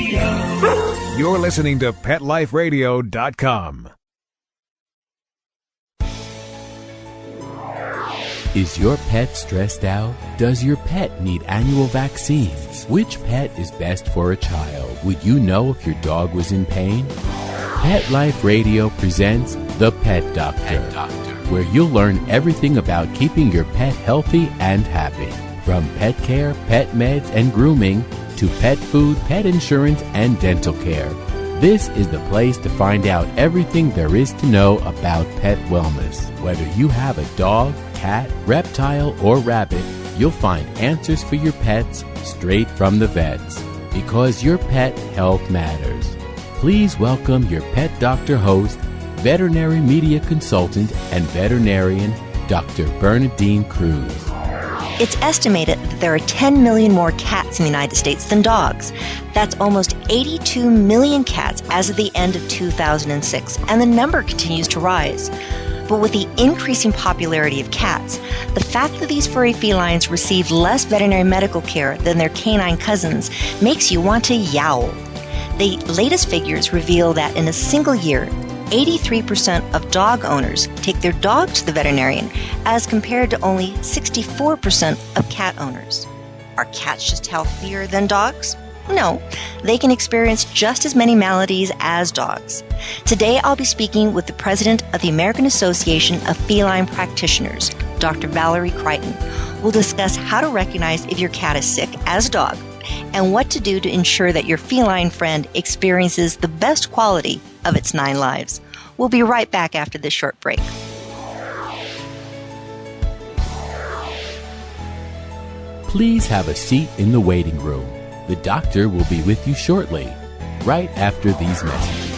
You're listening to PetLifeRadio.com. Is your pet stressed out? Does your pet need annual vaccines? Which pet is best for a child? Would you know if your dog was in pain? Pet Life Radio presents The Pet Doctor, where you'll learn everything about keeping your pet healthy and happy. From pet care, pet meds, and grooming, to pet food, pet insurance, and dental care. This is the place to find out everything there is to know about pet wellness. Whether you have a dog, cat, reptile, or rabbit, you'll find answers for your pets straight from the vets. Because your pet health matters. Please welcome your Pet Doctor host, veterinary media consultant, and veterinarian, Dr. Bernadine Cruz. It's estimated that there are 10 million more cats in the United States than dogs. That's almost 82 million cats as of the end of 2006, and the number continues to rise. But with the increasing popularity of cats, the fact that these furry felines receive less veterinary medical care than their canine cousins makes you want to yowl. The latest figures reveal that in a single year, 83% of dog owners take their dog to the veterinarian as compared to only 64% of cat owners. Are cats just healthier than dogs? No, they can experience just as many maladies as dogs. Today I'll be speaking with the president of the American Association of Feline Practitioners, Dr. Valerie Creighton. We'll discuss how to recognize if your cat is sick as a dog and what to do to ensure that your feline friend experiences the best quality of its 9 lives. We'll be right back after this short break. Please have a seat in the waiting room. The doctor will be with you shortly, right after these messages.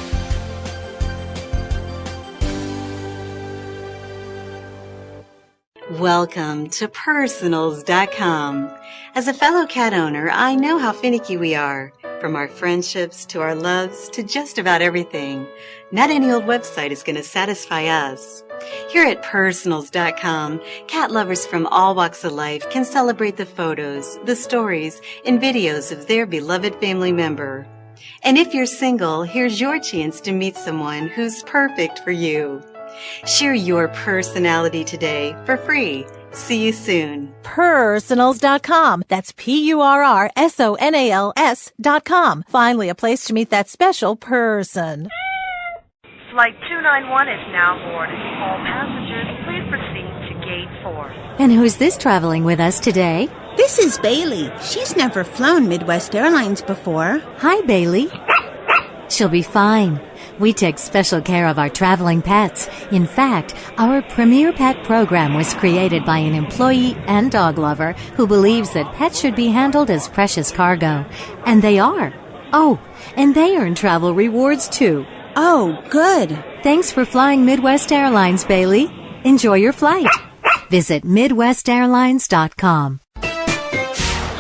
Welcome to Personals.com. As a fellow cat owner, I know how finicky we are. From our friendships to our loves to just about everything. Not any old website is going to satisfy us. Here at Personals.com, cat lovers from all walks of life can celebrate the photos, the stories, and videos of their beloved family member. And if you're single, here's your chance to meet someone who's perfect for you. Share your personality today for free. See you soon. Personals.com. That's Purrsonals.com. Finally, a place to meet that special person. Flight 291 is now boarded. All passengers, please proceed to gate 4. And who's this traveling with us today? This is Bailey. She's never flown Midwest Airlines before. Hi, Bailey. She'll be fine. We take special care of our traveling pets. In fact, our premier pet program was created by an employee and dog lover who believes that pets should be handled as precious cargo. And they are. Oh, and they earn travel rewards too. Oh, good. Thanks for flying Midwest Airlines, Bailey. Enjoy your flight. Visit MidwestAirlines.com.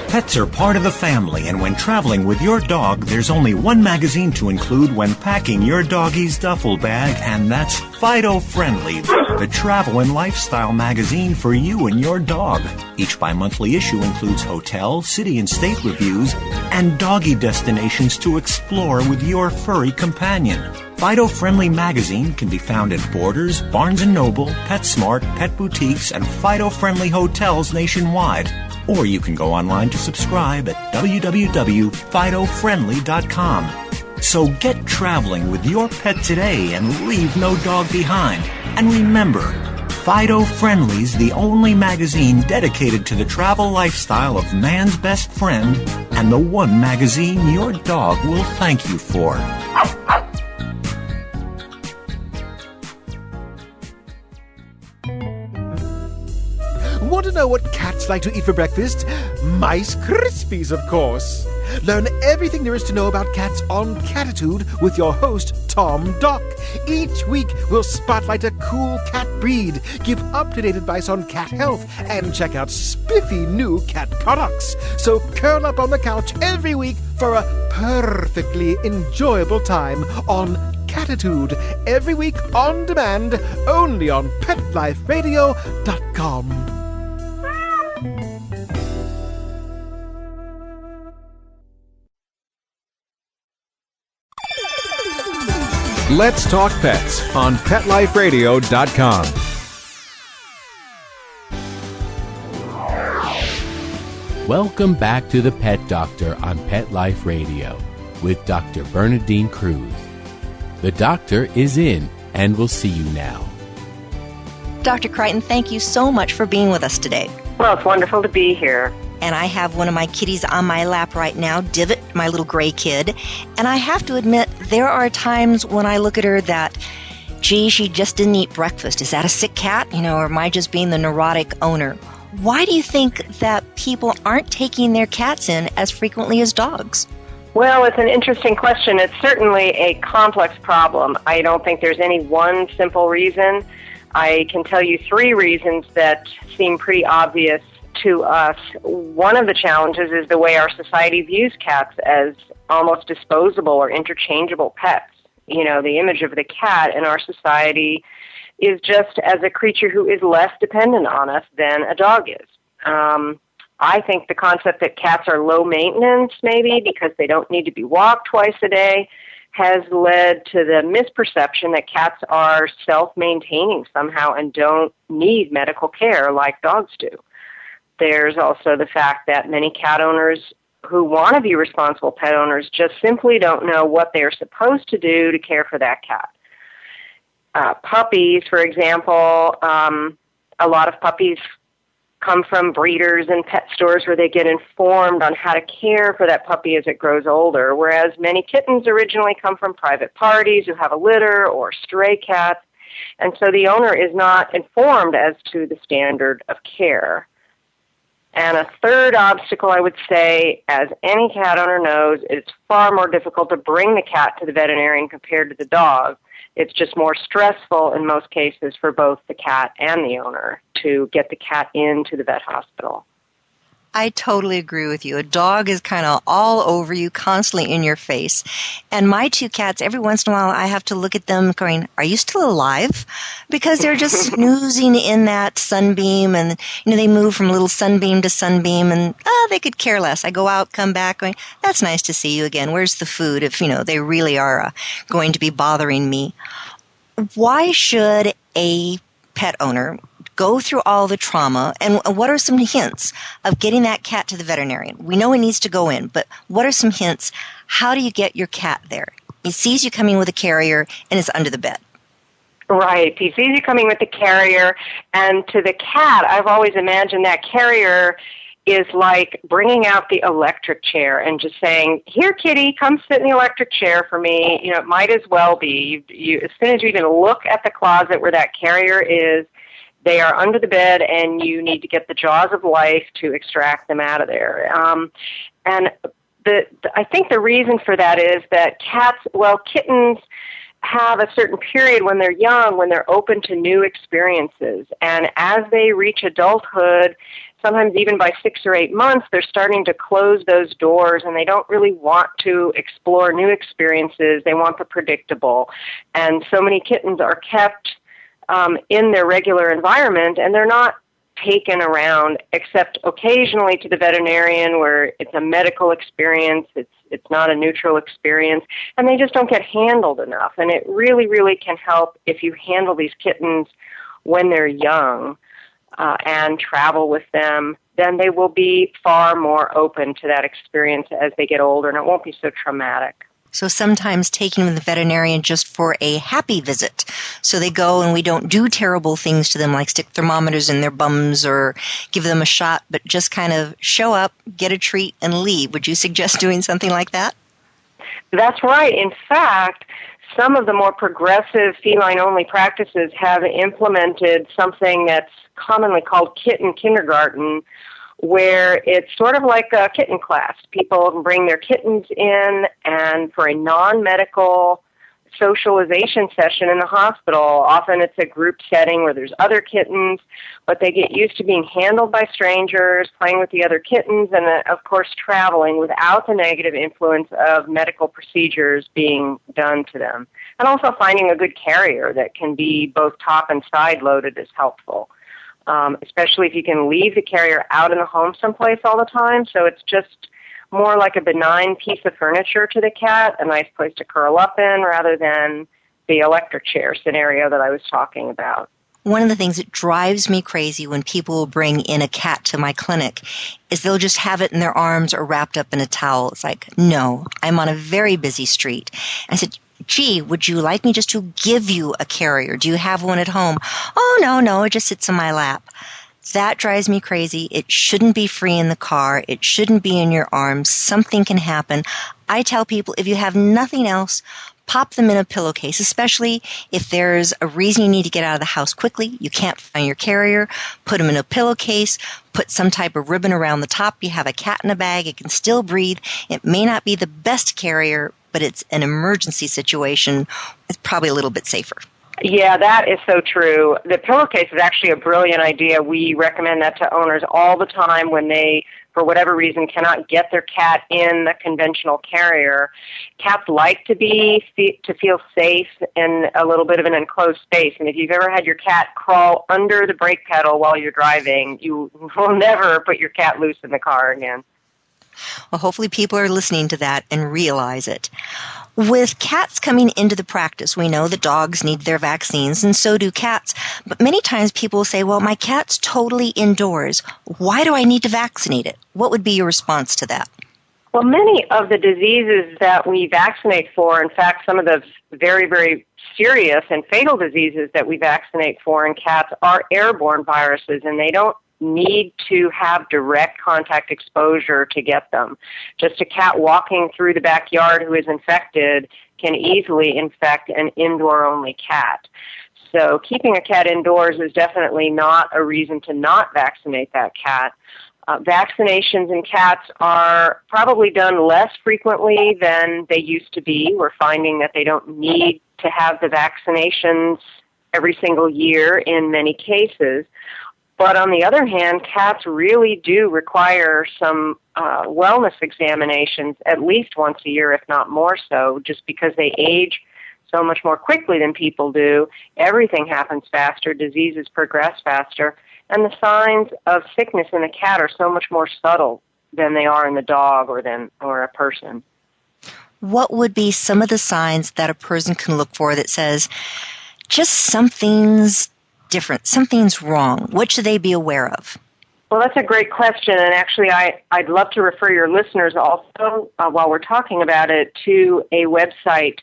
Pets are part of the family, and when traveling with your dog, there's only one magazine to include when packing your doggie's duffel bag, and that's Fido Friendly, the travel and lifestyle magazine for you and your dog. Each bi-monthly issue includes hotel, city, and state reviews, and doggy destinations to explore with your furry companion. Fido Friendly magazine can be found at Borders, Barnes & Noble, PetSmart, Pet Boutiques, and Fido Friendly hotels nationwide. Or you can go online to subscribe at www.fidofriendly.com. So get traveling with your pet today and leave no dog behind. And remember, Fido Friendly's the only magazine dedicated to the travel lifestyle of man's best friend, and the one magazine your dog will thank you for. Want to know what cats like to eat for breakfast? Mice Krispies, of course. Learn everything there is to know about cats on Catitude with your host, Tom Dock. Each week, we'll spotlight a cool cat breed, give up-to-date advice on cat health, and check out spiffy new cat products. So curl up on the couch every week for a perfectly enjoyable time on Catitude. Every week on demand, only on PetLifeRadio.com. Let's Talk Pets on PetLifeRadio.com. Welcome back to the Pet Doctor on Pet Life Radio with Dr. Bernadine Cruz. The doctor is in and will see you now. Dr. Creighton, thank you so much for being with us today. Well, it's wonderful to be here. And I have one of my kitties on my lap right now, Divot, my little gray kid. And I have to admit, there are times when I look at her that, gee, she just didn't eat breakfast. Is that a sick cat? Or am I just being the neurotic owner? Why do you think that people aren't taking their cats in as frequently as dogs? Well, it's an interesting question. It's certainly a complex problem. I don't think there's any one simple reason. I can tell you 3 reasons that seem pretty obvious to us. One of the challenges is the way our society views cats as almost disposable or interchangeable pets. The image of the cat in our society is just as a creature who is less dependent on us than a dog is. I think the concept that cats are low maintenance, maybe because they don't need to be walked twice a day, has led to the misperception that cats are self-maintaining somehow and don't need medical care like dogs do. There's also the fact that many cat owners who want to be responsible pet owners just simply don't know what they're supposed to do to care for that cat. Puppies, for example, a lot of puppies come from breeders and pet stores where they get informed on how to care for that puppy as it grows older, whereas many kittens originally come from private parties who have a litter or stray cats, and so the owner is not informed as to the standard of care. And a third obstacle, I would say, as any cat owner knows, it's far more difficult to bring the cat to the veterinarian compared to the dog. It's just more stressful in most cases for both the cat and the owner to get the cat into the vet hospital. I totally agree with you. A dog is kind of all over you, constantly in your face. And my 2 cats, every once in a while, I have to look at them going, are you still alive? Because they're just snoozing in that sunbeam, and they move from little sunbeam to sunbeam, and they could care less. I go out, come back, going, that's nice to see you again. Where's the food? If, they really are going to be bothering me. Why should a pet owner go through all the trauma, and what are some hints of getting that cat to the veterinarian? We know it needs to go in, but what are some hints? How do you get your cat there? He sees you coming with a carrier, and it's under the bed. Right. He sees you coming with the carrier, and to the cat, I've always imagined that carrier is like bringing out the electric chair and just saying, here, kitty, come sit in the electric chair for me. It might as well be. You, as soon as you even look at the closet where that carrier is, they are under the bed, and you need to get the jaws of life to extract them out of there. And I think the reason for that is that kittens have a certain period when they're young, when they're open to new experiences. And as they reach adulthood, sometimes even by 6 or 8 months, they're starting to close those doors, and they don't really want to explore new experiences. They want the predictable. And so many kittens are kept in their regular environment, and they're not taken around except occasionally to the veterinarian where it's a medical experience, it's not a neutral experience, and they just don't get handled enough. And it really, really can help if you handle these kittens when they're young and travel with them. Then they will be far more open to that experience as they get older, and it won't be so traumatic. So sometimes taking them to the veterinarian just for a happy visit. So they go and we don't do terrible things to them like stick thermometers in their bums or give them a shot, but just kind of show up, get a treat, and leave. Would you suggest doing something like that? That's right. In fact, some of the more progressive feline-only practices have implemented something that's commonly called kitten kindergarten, where it's sort of like a kitten class. People can bring their kittens in, and for a non-medical socialization session in the hospital, often it's a group setting where there's other kittens, but they get used to being handled by strangers, playing with the other kittens, and of course traveling without the negative influence of medical procedures being done to them. And also finding a good carrier that can be both top and side loaded is helpful. Especially if you can leave the carrier out in the home someplace all the time, so it's just more like a benign piece of furniture to the cat, a nice place to curl up in rather than the electric chair scenario that I was talking about. One of the things that drives me crazy when people will bring in a cat to my clinic is they'll just have it in their arms or wrapped up in a towel. It's like, no, I'm on a very busy street. I said, gee, would you like me just to give you a carrier? Do you have one at home? Oh, no, it just sits in my lap. That drives me crazy. It shouldn't be free in the car. It shouldn't be in your arms. Something can happen. I tell people, if you have nothing else, pop them in a pillowcase, especially if there's a reason you need to get out of the house quickly. You can't find your carrier. Put them in a pillowcase. Put some type of ribbon around the top. You have a cat in a bag. It can still breathe. It may not be the best carrier, but it's an emergency situation. It's probably a little bit safer. Yeah, that is so true. The pillowcase is actually a brilliant idea. We recommend that to owners all the time when they, for whatever reason, cannot get their cat in the conventional carrier. Cats like to feel safe in a little bit of an enclosed space. And if you've ever had your cat crawl under the brake pedal while you're driving, you will never put your cat loose in the car again. Well, hopefully people are listening to that and realize it. With cats coming into the practice, we know that dogs need their vaccines, and so do cats. But many times people will say, well, my cat's totally indoors. Why do I need to vaccinate it? What would be your response to that? Well, many of the diseases that we vaccinate for, in fact, some of the very, very serious and fatal diseases that we vaccinate for in cats are airborne viruses, and they don't need to have direct contact exposure to get them. Just a cat walking through the backyard who is infected can easily infect an indoor-only cat. So keeping a cat indoors is definitely not a reason to not vaccinate that cat. Vaccinations in cats are probably done less frequently than they used to be. We're finding that they don't need to have the vaccinations every single year in many cases. But on the other hand, cats really do require some wellness examinations at least once a year, if not more so, just because they age so much more quickly than people do. Everything happens faster, diseases progress faster, and the signs of sickness in the cat are so much more subtle than they are in the dog or a person. What would be some of the signs that a person can look for that says, just something's different, something's wrong? What should they be aware of? Well, that's a great question, and actually I'd love to refer your listeners also, while we're talking about it, to a website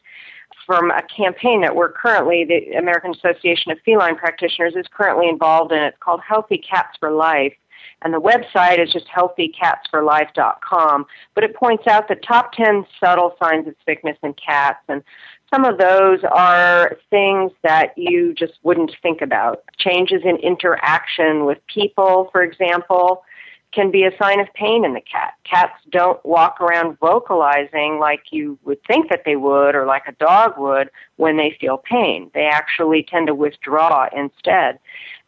from a campaign that the American Association of Feline Practitioners is currently involved in. It's called Healthy Cats for Life, and the website is just healthycatsforlife.com, but it points out the top 10 subtle signs of sickness in cats, and some of those are things that you just wouldn't think about. Changes in interaction with people, for example, can be a sign of pain in the cat. Cats don't walk around vocalizing like you would think that they would or like a dog would when they feel pain. They actually tend to withdraw instead.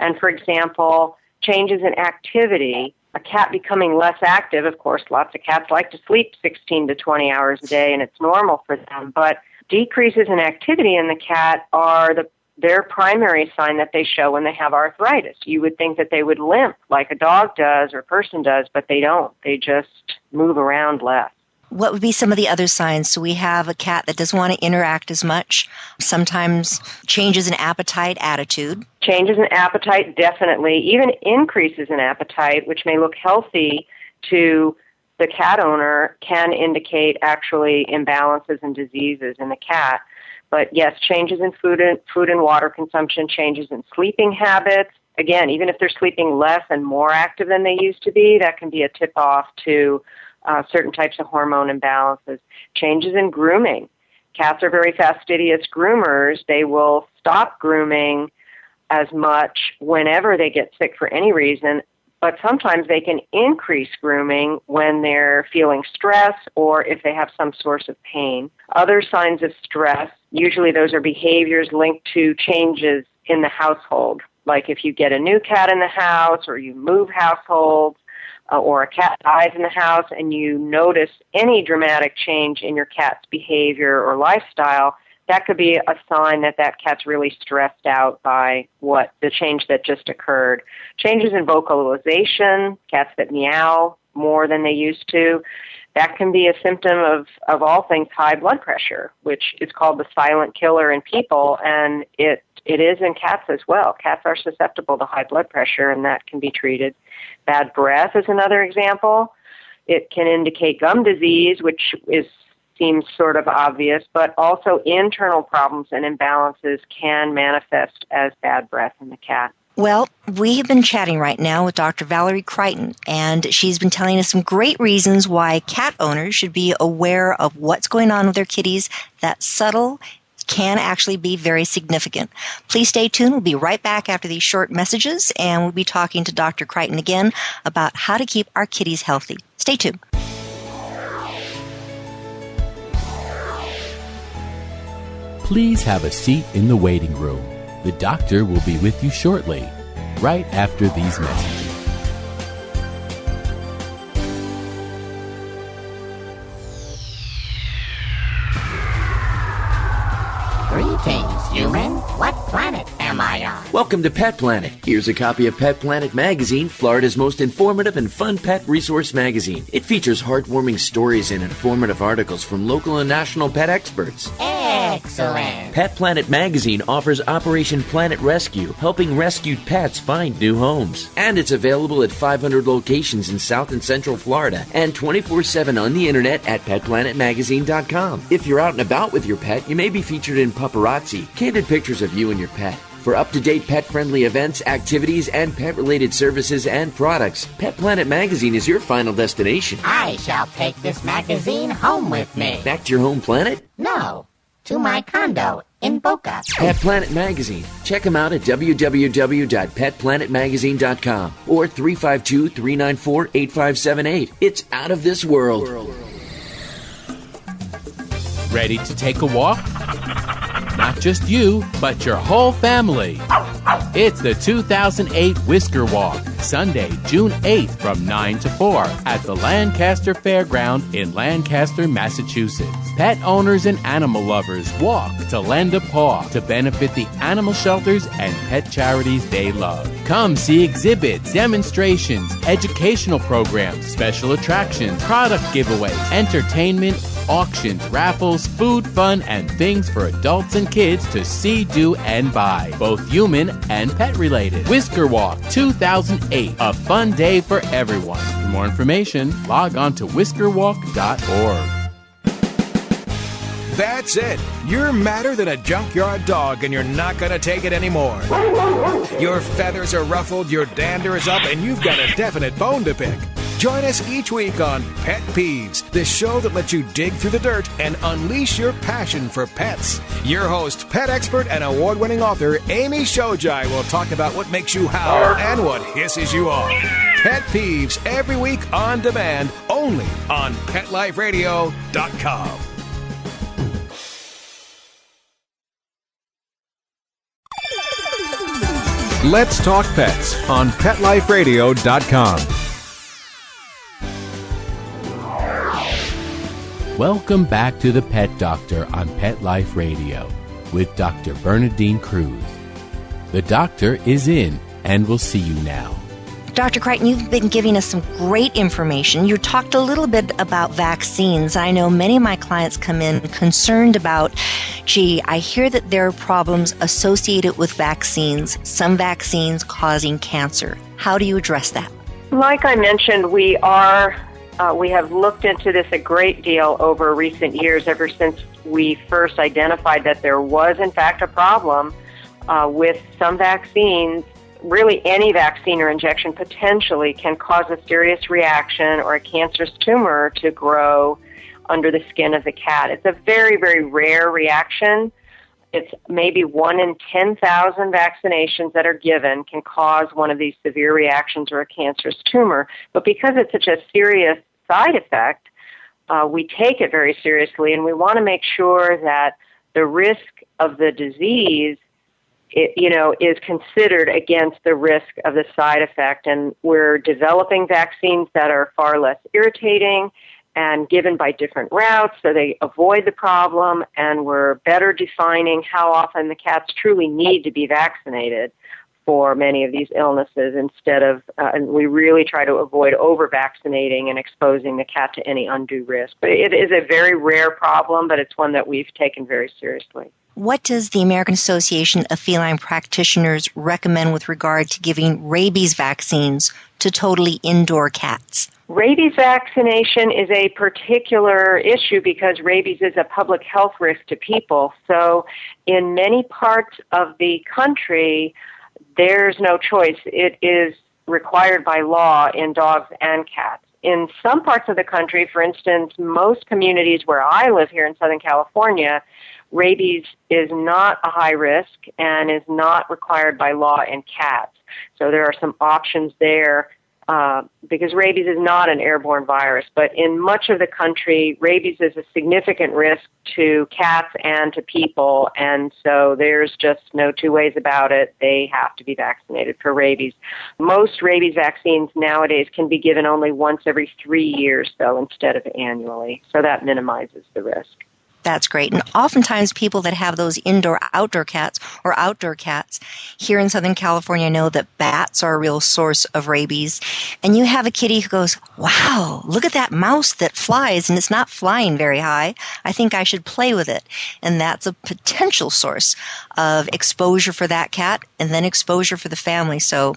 And for example, changes in activity, a cat becoming less active. Of course, lots of cats like to sleep 16 to 20 hours a day, and it's normal for them, but decreases in activity in the cat are their primary sign that they show when they have arthritis. You would think that they would limp like a dog does or a person does, but they don't. They just move around less. What would be some of the other signs? So we have a cat that doesn't want to interact as much, sometimes changes in appetite, attitude. Changes in appetite, definitely. Even increases in appetite, which may look healthy to the cat owner, can indicate actually imbalances and diseases in the cat. But yes, changes in food and water consumption, changes in sleeping habits. Again, even if they're sleeping less and more active than they used to be, that can be a tip-off to certain types of hormone imbalances. Changes in grooming. Cats are very fastidious groomers. They will stop grooming as much whenever they get sick for any reason, but sometimes they can increase grooming when they're feeling stress or if they have some source of pain. Other signs of stress, usually those are behaviors linked to changes in the household, like if you get a new cat in the house or you move households or a cat dies in the house and you notice any dramatic change in your cat's behavior or lifestyle, that could be a sign that that cat's really stressed out by the change that just occurred. Changes in vocalization, cats that meow more than they used to, that can be a symptom of all things high blood pressure, which is called the silent killer in people, and it is in cats as well. Cats are susceptible to high blood pressure, and that can be treated. Bad breath is another example. It can indicate gum disease, which seems sort of obvious, but also internal problems and imbalances can manifest as bad breath in the cat. Well, we have been chatting right now with Dr. Valerie Creighton, and she's been telling us some great reasons why cat owners should be aware of what's going on with their kitties. That's subtle, can actually be very significant. Please stay tuned. We'll be right back after these short messages, and we'll be talking to Dr. Creighton again about how to keep our kitties healthy. Stay tuned. Please have a seat in the waiting room. The doctor will be with you shortly, right after these messages. Greetings, human. What planet am I on? Welcome to Pet Planet. Here's a copy of Pet Planet Magazine, Florida's most informative and fun pet resource magazine. It features heartwarming stories and informative articles from local and national pet experts. Excellent. Pet Planet Magazine offers Operation Planet Rescue, helping rescued pets find new homes. And it's available at 500 locations in South and Central Florida and 24/7 on the internet at petplanetmagazine.com. If you're out and about with your pet, you may be featured in paparazzi, candid pictures of you and your pet. For up-to-date pet-friendly events, activities, and pet-related services and products, Pet Planet Magazine is your final destination. I shall take this magazine home with me. Back to your home planet? No, to my condo in Boca. Pet Planet Magazine. Check them out at www.petplanetmagazine.com or 352-394-8578. It's out of this world. Ready to take a walk? Not just you, but your whole family. It's the 2008 Whisker Walk, Sunday, June 8th from 9 to 4 at the Lancaster Fairground in Lancaster, Massachusetts. Pet owners and animal lovers walk to lend a paw to benefit the animal shelters and pet charities they love. Come see exhibits, demonstrations, educational programs, special attractions, product giveaways, entertainment, auctions, raffles, food, fun, and things for adults and kids to see, do, and buy, both human and pet related. Whisker Walk 2008, a fun day for everyone. For more information, log on to whiskerwalk.org. That's it. You're madder than a junkyard dog, and you're not going to take it anymore. Your feathers are ruffled, your dander is up, and you've got a definite bone to pick. Join us each week on Pet Peeves, the show that lets you dig through the dirt and unleash your passion for pets. Your host, pet expert and award-winning author Amy Shojai will talk about what makes you howl and what hisses you off. Pet Peeves every week on demand, only on PetLifeRadio.com. Let's Talk Pets on PetLifeRadio.com. Welcome back to the Pet Doctor on Pet Life Radio with Dr. Bernadine Cruz. The doctor is in and will see you now. Dr. Creighton, you've been giving us some great information. You talked a little bit about vaccines. I know many of my clients come in concerned about, I hear that there are problems associated with vaccines, some vaccines causing cancer. How do you address that? Like I mentioned, we have looked into this a great deal over recent years, ever since we first identified that there was, in fact, a problem with some vaccines. Really, any vaccine or injection potentially can cause a serious reaction or a cancerous tumor to grow under the skin of the cat. It's a very, very rare reaction. It's maybe 1 in 10,000 vaccinations that are given can cause one of these severe reactions or a cancerous tumor. But because it's such a serious side effect, we take it very seriously, and we want to make sure that the risk of the disease is considered against the risk of the side effect. And we're developing vaccines that are far less irritating and given by different routes so they avoid the problem, and we're better defining how often the cats truly need to be vaccinated for many of these illnesses instead of, and we really try to avoid over-vaccinating and exposing the cat to any undue risk. But it is a very rare problem, but it's one that we've taken very seriously. What does the American Association of Feline Practitioners recommend with regard to giving rabies vaccines to totally indoor cats? Rabies vaccination is a particular issue because rabies is a public health risk to people. So in many parts of the country, there's no choice. It is required by law in dogs and cats. In some parts of the country, for instance, most communities where I live here in Southern California, rabies is not a high risk and is not required by law in cats. So there are some options there because rabies is not an airborne virus. But in much of the country, rabies is a significant risk to cats and to people, and so there's just no two ways about it. They have to be vaccinated for rabies. Most rabies vaccines nowadays can be given only once every 3 years, though, instead of annually, so that minimizes the risk. That's great. And oftentimes people that have those indoor-outdoor cats or outdoor cats here in Southern California know that bats are a real source of rabies. And you have a kitty who goes, wow, look at that mouse that flies and it's not flying very high. I think I should play with it. And that's a potential source of exposure for that cat and then exposure for the family. So,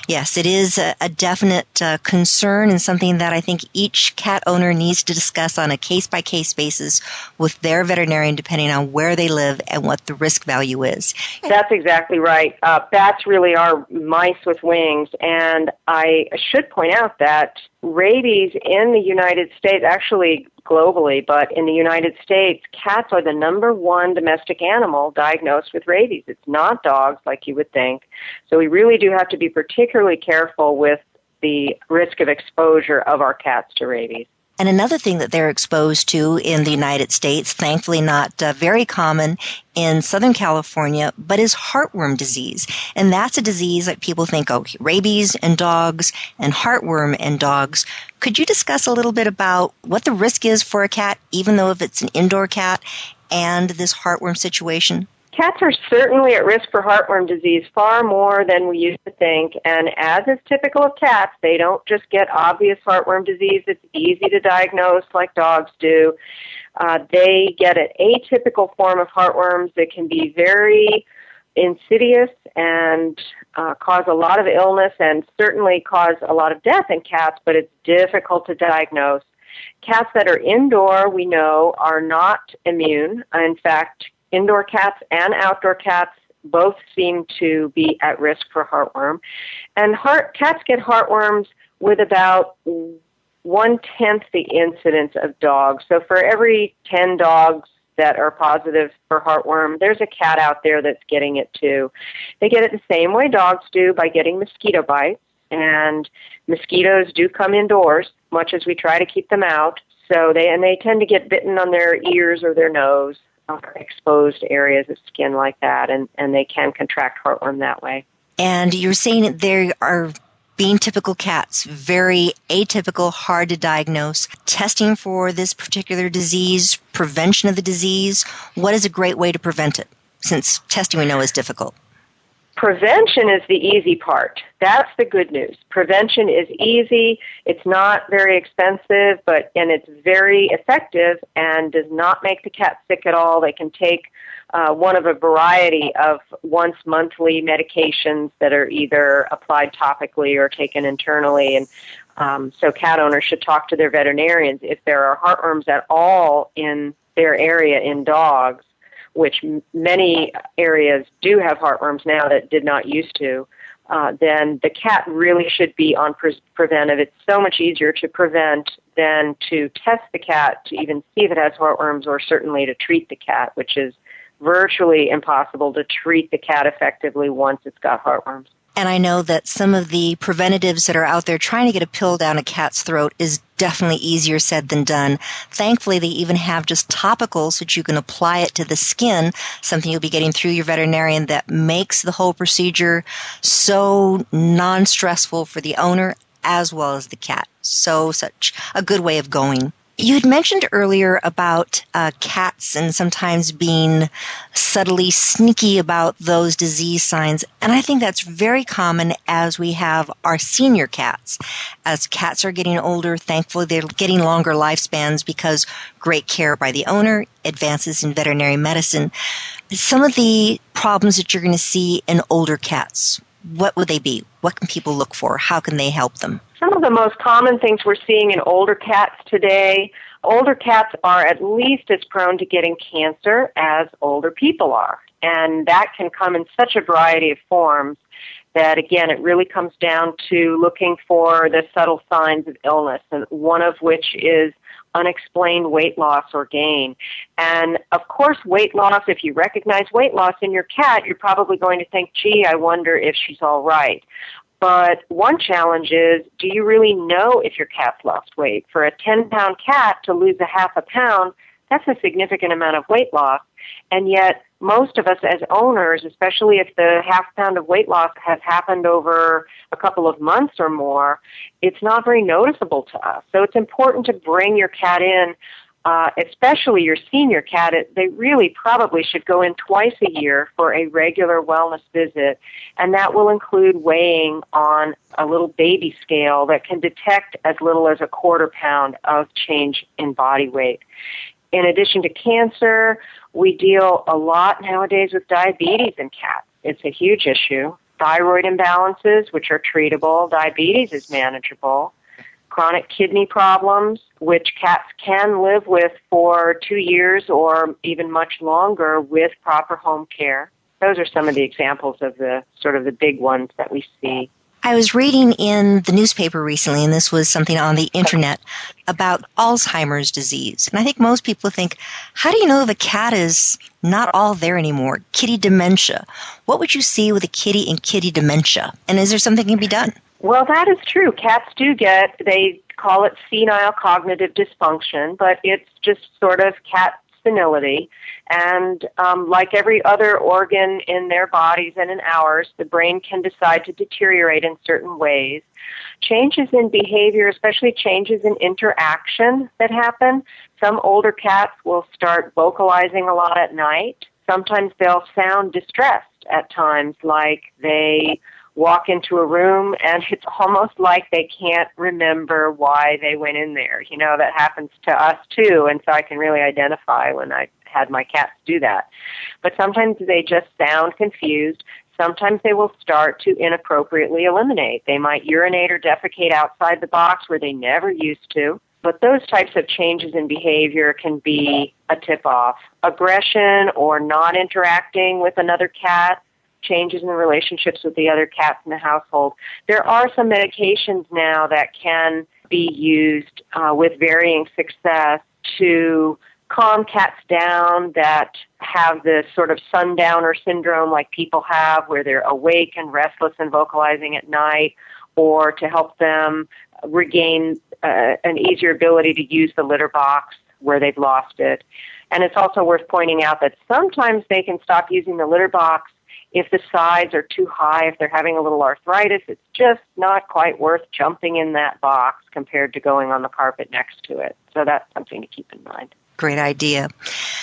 yes, it is a definite concern and something that I think each cat owner needs to discuss on a case-by-case basis with their veterinarian, depending on where they live and what the risk value is. That's exactly right. Bats really are mice with wings, and I should point out that rabies in the United States, actually globally, but in the United States, cats are the number one domestic animal diagnosed with rabies. It's not dogs like you would think. So we really do have to be particularly careful with the risk of exposure of our cats to rabies. And another thing that they're exposed to in the United States, thankfully not very common in Southern California, but is heartworm disease. And that's a disease that people think, oh, rabies in dogs and heartworm in dogs. Could you discuss a little bit about what the risk is for a cat, even though if it's an indoor cat, and this heartworm situation? Cats are certainly at risk for heartworm disease far more than we used to think, and as is typical of cats, they don't just get obvious heartworm disease. It's easy to diagnose like dogs do. They get an atypical form of heartworms that can be very insidious and cause a lot of illness and certainly cause a lot of death in cats, but it's difficult to diagnose. Cats that are indoor, we know, are not immune. In fact, indoor cats and outdoor cats both seem to be at risk for heartworm. And cats get heartworms with about 1/10 the incidence of dogs. So for every 10 dogs that are positive for heartworm, there's a cat out there that's getting it too. They get it the same way dogs do, by getting mosquito bites. And mosquitoes do come indoors, much as we try to keep them out. So they tend to get bitten on their ears or their nose, exposed areas of skin like that, and they can contract heartworm that way. And you're saying that there are being typical cats, very atypical, hard to diagnose. Testing for this particular disease, prevention of the disease, what is a great way to prevent it, since testing we know is difficult? Prevention is the easy part. That's the good news. Prevention is easy. It's not very expensive, and it's very effective and does not make the cat sick at all. They can take one of a variety of once-monthly medications that are either applied topically or taken internally. And so cat owners should talk to their veterinarians if there are heartworms at all in their area in dogs, which many areas do have heartworms now that did not used to, then the cat really should be on preventive. It's so much easier to prevent than to test the cat to even see if it has heartworms, or certainly to treat the cat, which is virtually impossible to treat the cat effectively once it's got heartworms. And I know that some of the preventatives that are out there trying to get a pill down a cat's throat is definitely easier said than done. Thankfully, they even have just topicals that you can apply it to the skin, something you'll be getting through your veterinarian that makes the whole procedure so non-stressful for the owner as well as the cat. So such a good way of going. You had mentioned earlier about cats and sometimes being subtly sneaky about those disease signs. And I think that's very common as we have our senior cats. As cats are getting older, thankfully they're getting longer lifespans because great care by the owner, advances in veterinary medicine. Some of the problems that you're going to see in older cats, what would they be? What can people look for? How can they help them? Some of the most common things we're seeing in older cats today, older cats are at least as prone to getting cancer as older people are. And that can come in such a variety of forms that, again, it really comes down to looking for the subtle signs of illness, and one of which is unexplained weight loss or gain. And, of course, weight loss, if you recognize weight loss in your cat, you're probably going to think, gee, I wonder if she's all right. But one challenge is, do you really know if your cat's lost weight? For a 10-pound cat to lose a half a pound, that's a significant amount of weight loss. And yet, most of us as owners, especially if the half pound of weight loss has happened over a couple of months or more, it's not very noticeable to us. So it's important to bring your cat in, especially your senior cat. They really probably should go in twice a year for a regular wellness visit, and that will include weighing on a little baby scale that can detect as little as a quarter pound of change in body weight. In addition to cancer, we deal a lot nowadays with diabetes in cats. It's a huge issue. Thyroid imbalances, which are treatable. Diabetes is manageable. Chronic kidney problems, which cats can live with for 2 years or even much longer with proper home care. Those are some of the examples of the sort of the big ones that we see. I was reading in the newspaper recently, and this was something on the internet, about Alzheimer's disease. And I think most people think, how do you know if a cat is not all there anymore? Kitty dementia. What would you see with a kitty and kitty dementia? And is there something that can be done? Well, that is true. Cats do they call it senile cognitive dysfunction, but it's just sort of cat senility. And like every other organ in their bodies and in ours, the brain can decide to deteriorate in certain ways. Changes in behavior, especially changes in interaction that happen. Some older cats will start vocalizing a lot at night. Sometimes they'll sound distressed at times, like they walk into a room and it's almost like they can't remember why they went in there. You know, that happens to us too, and so I can really identify when I had my cats do that. But sometimes they just sound confused. Sometimes they will start to inappropriately eliminate. They might urinate or defecate outside the box where they never used to. But those types of changes in behavior can be a tip-off. Aggression or not interacting with another cat, changes in the relationships with the other cats in the household. There are some medications now that can be used with varying success to calm cats down that have this sort of sundowner syndrome like people have, where they're awake and restless and vocalizing at night, or to help them regain an easier ability to use the litter box where they've lost it. And it's also worth pointing out that sometimes they can stop using the litter box if the sides are too high, if they're having a little arthritis. It's just not quite worth jumping in that box compared to going on the carpet next to it. So that's something to keep in mind. Great idea.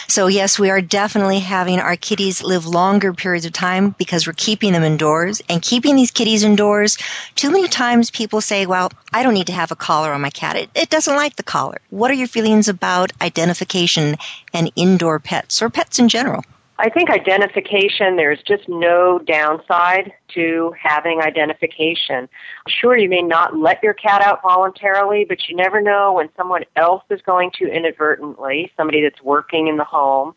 So yes, we are definitely having our kitties live longer periods of time because we're keeping them indoors. And keeping these kitties indoors, too many times people say, well, I don't need to have a collar on my cat. It doesn't like the collar. What are your feelings about identification and indoor pets, or pets in general? I think identification, there's just no downside to having identification. Sure, you may not let your cat out voluntarily, but you never know when someone else is going to inadvertently, somebody that's working in the home.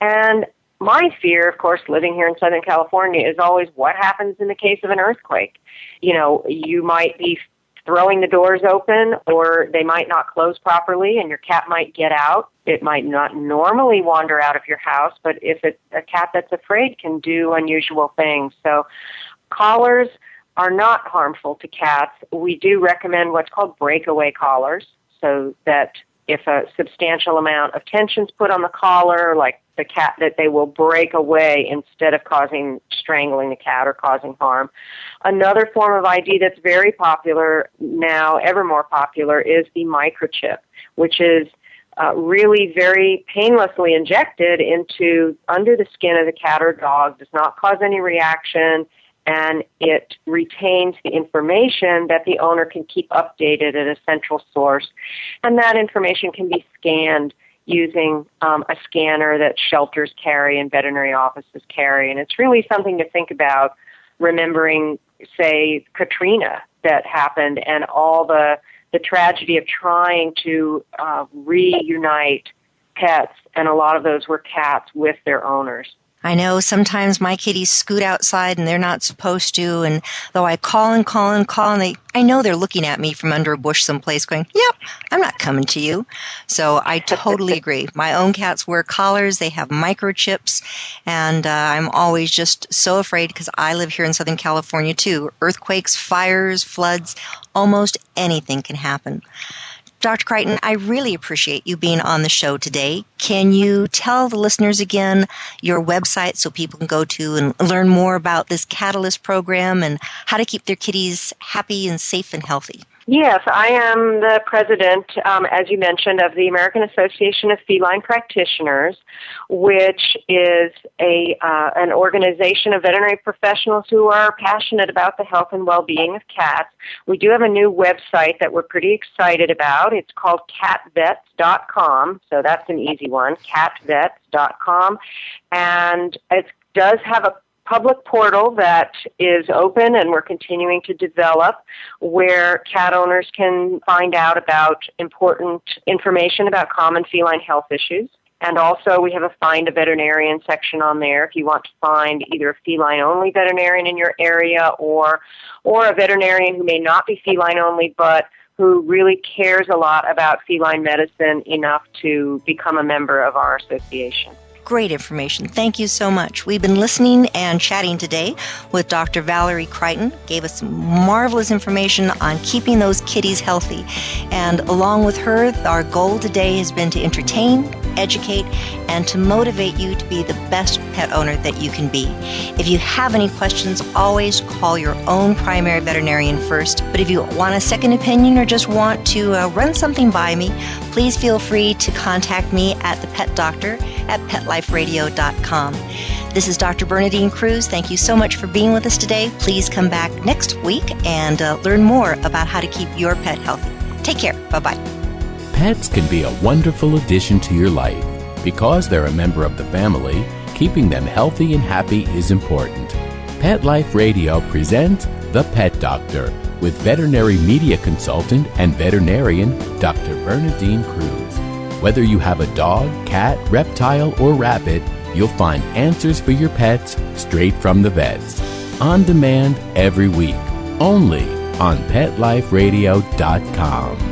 And my fear, of course, living here in Southern California, is always what happens in the case of an earthquake. You know, you might be throwing the doors open, or they might not close properly, and your cat might get out. It might not normally wander out of your house, but if it's a cat that's afraid, can do unusual things. So collars are not harmful to cats. We do recommend what's called breakaway collars, so that if a substantial amount of tension's put on the collar, like the cat, that they will break away instead of strangling the cat or causing harm. Another form of ID that's very popular now, ever more popular, is the microchip, which is really very painlessly injected under the skin of the cat or dog, does not cause any reaction, and it retains the information that the owner can keep updated at a central source. And that information can be scanned using a scanner that shelters carry and veterinary offices carry. And it's really something to think about, remembering, say, Katrina that happened and all the tragedy of trying to reunite pets, and a lot of those were cats, with their owners. I know sometimes my kitties scoot outside and they're not supposed to, and though I call and call and call, and I know they're looking at me from under a bush someplace going, yep, I'm not coming to you. So I totally agree. My own cats wear collars, they have microchips, and I'm always just so afraid because I live here in Southern California too. Earthquakes, fires, floods, almost anything can happen. Dr. Creighton, I really appreciate you being on the show today. Can you tell the listeners again your website so people can go to and learn more about this Catalyst program and how to keep their kitties happy and safe and healthy? Yes, I am the president, as you mentioned, of the American Association of Feline Practitioners, which is an organization of veterinary professionals who are passionate about the health and well-being of cats. We do have a new website that we're pretty excited about. It's called catvets.com, so that's an easy one, catvets.com, and it does have a public portal that is open and we're continuing to develop, where cat owners can find out about important information about common feline health issues. And also we have a Find a Veterinarian section on there if you want to find either a feline-only veterinarian in your area or a veterinarian who may not be feline-only but who really cares a lot about feline medicine enough to become a member of our association. Great information. Thank you so much. We've been listening and chatting today with Dr. Valerie Creighton. Gave us some marvelous information on keeping those kitties healthy. And along with her, our goal today has been to entertain, educate, and to motivate you to be the best pet owner that you can be. If you have any questions, always call your own primary veterinarian first. But if you want a second opinion or just want to run something by me, please feel free to contact me at the Pet Doctor at PetLifeRadio.com. This is Dr. Bernadine Cruz. Thank you so much for being with us today. Please come back next week and learn more about how to keep your pet healthy. Take care. Bye-bye. Pets can be a wonderful addition to your life. Because they're a member of the family, keeping them healthy and happy is important. Pet Life Radio presents The Pet Doctor with veterinary media consultant and veterinarian Dr. Bernadine Cruz. Whether you have a dog, cat, reptile, or rabbit, you'll find answers for your pets straight from the vets. On demand every week, only on PetLifeRadio.com.